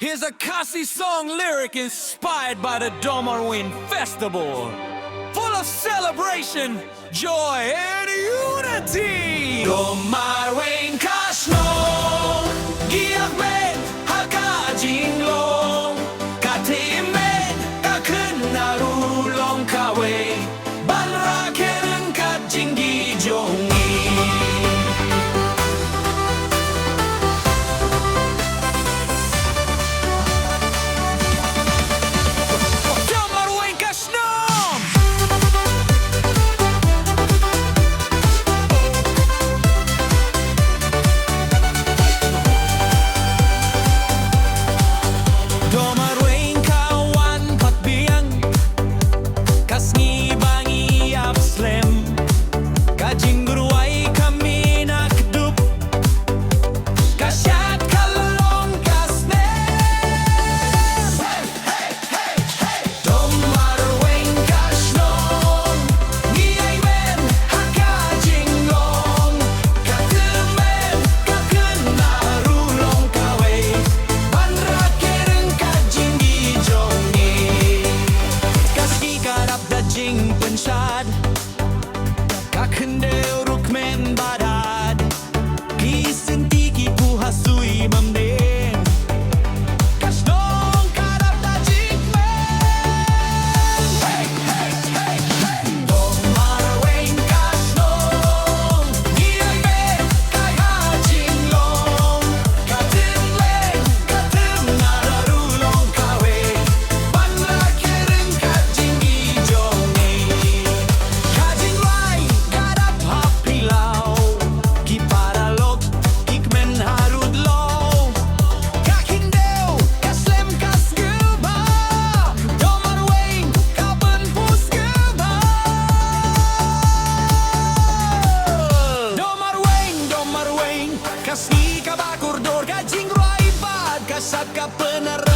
Here's a Khasi song lyric inspired by the videommarwein festival, full of celebration, joy, and unity. Videommarwein kasno, giyak men hakajinglong, katimen kakenarulong kawe, banrakeren kajingi jongi. Pensyad kakendeu rukmen badad kisenti kipu hasui mamden kasnong karap dajik men hey hey hey hey videommarwein kasnong giang men kaya jinglong katim len katim nararulong kawe banrakeren kajingi jong Khasi kabakurdor kajing ruai bad kasat ka pener